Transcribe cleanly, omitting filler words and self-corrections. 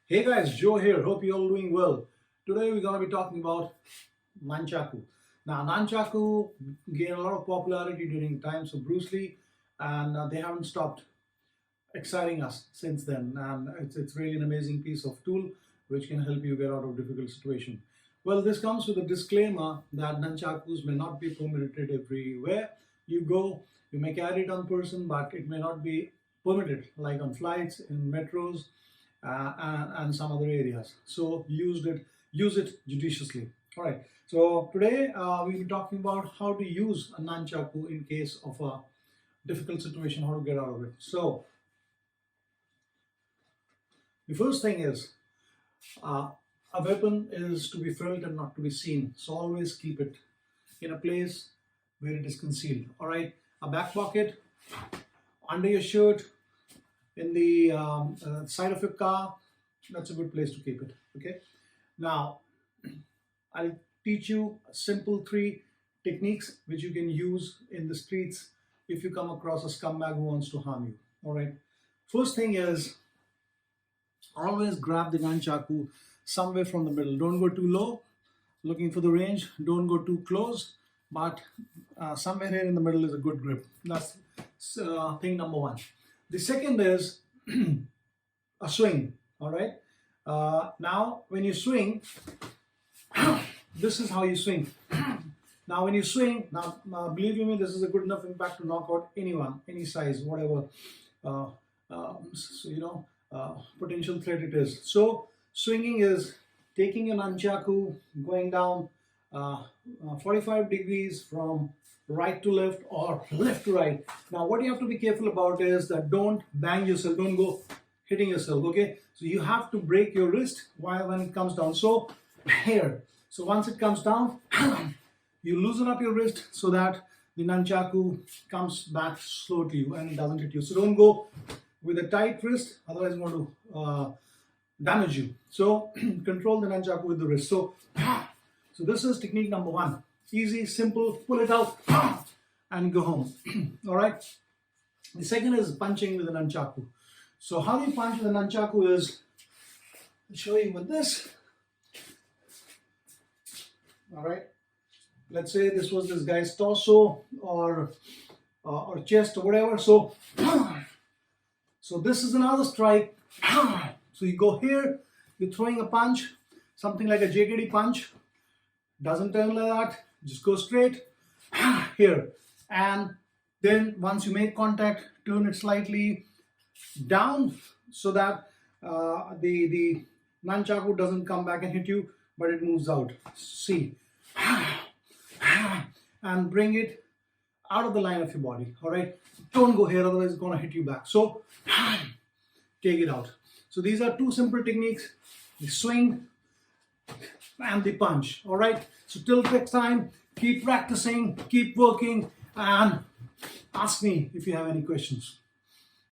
Hey guys, Joe here. Hope you're all doing well. Today we're going to be talking about Nunchaku. Now, Nunchaku gained a lot of popularity during the times of Bruce Lee, and they haven't stopped exciting us since then. And it's really an amazing piece of tool which can help you get out of difficult situation. Well, this comes with a disclaimer that Nunchakus may not be permitted everywhere you go. You may carry it on person, but it may not be permitted, like on flights, in metros, and some other areas. So use it judiciously. All right. So today we'll be talking about how to use a nunchaku in case of a difficult situation, how to get out of it. So the first thing is a weapon is to be felt and not to be seen. So always keep it in a place where it is concealed. All right. A back pocket, under your shirt, in the side of your car, that's a good place to keep it. Okay. Now, I'll teach you simple 3 techniques which you can use in the streets if you come across a scumbag who wants to harm you. All right. First thing is, always grab the nunchaku somewhere from the middle. Don't go too low, looking for the range. Don't go too close, but somewhere here in the middle is a good grip. That's thing number 1. The second is a swing. All right. Now, when you swing, this is how you swing. Now, when you swing, believe you me, this is a good enough impact to knock out anyone, any size, whatever potential threat it is. So, swinging is taking an nunchaku, going down 45 degrees from right to left or left to right. Now, what you have to be careful about is that don't bang yourself, don't go hitting yourself. Okay, so you have to break your wrist when it comes down. So here, so once it comes down, you loosen up your wrist so that the nunchaku comes back slow to you and it doesn't hit you. So don't go with a tight wrist, otherwise it's going to damage you. So control the nunchaku with the wrist. So this is technique number 1. Easy, simple, pull it out and go home. All right. The second is punching with a nunchaku. So how do you punch with a nunchaku is, I'll show you with this. All right. Let's say this was this guy's torso or chest or whatever. So this is another strike. So you go here, you're throwing a punch, something like a JKD punch. Doesn't turn like that. Just go straight here, and then once you make contact, turn it slightly down so that the nunchaku doesn't come back and hit you, but it moves out. See, and bring it out of the line of your body. All right, don't go here, otherwise it's gonna hit you back. So take it out. So these are 2 simple techniques: the swing and the punch. All right. So till next time, keep practicing, keep working, and ask me if you have any questions.